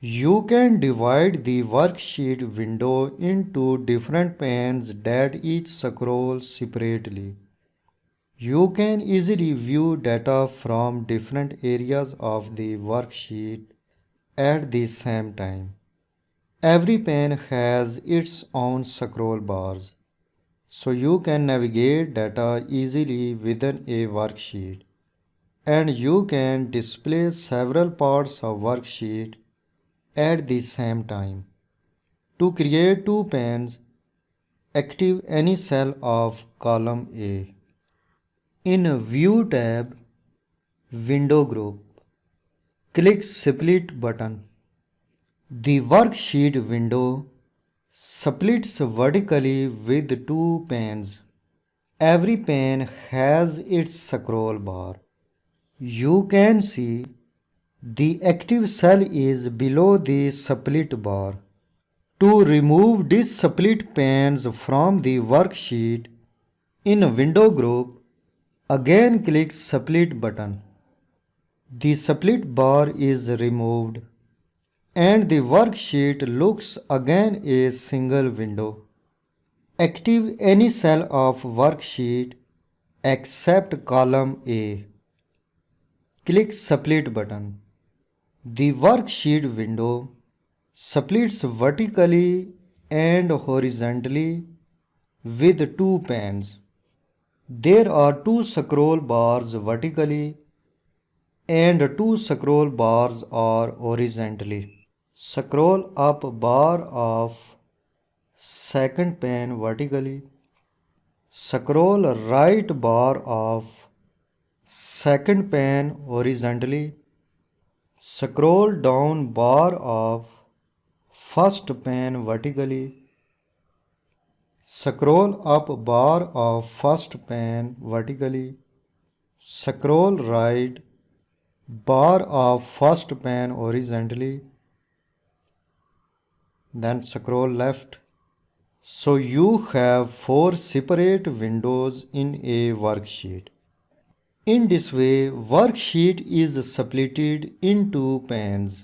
You can divide the worksheet window into different panes that each scroll separately. You can easily view data from different areas of the worksheet at the same time. Every pane has its own scroll bars, so you can navigate data easily within a worksheet. And you can display several parts of worksheet at the same time. To create two panes, active any cell of column A. In View tab, Window Group, click Split button. The worksheet window splits vertically with two panes. Every pane has its scroll bar. You can see the active cell is below the split bar. To remove these split panes from the worksheet, in Window Group, again click Split button. The split bar is removed and the worksheet looks again a single window. Active any cell of worksheet except column A. Click Split button. The worksheet window splits vertically and horizontally with two panes. There are two scroll bars vertically and two scroll bars are horizontally. Scroll up bar of second pane vertically. Scroll right bar of second pane horizontally. Scroll down bar of first pane vertically. Scroll up bar of first pane vertically. Scroll right bar of first pane horizontally. Then scroll left. So you have four separate windows in a worksheet. In this way, worksheet is splitted into panes.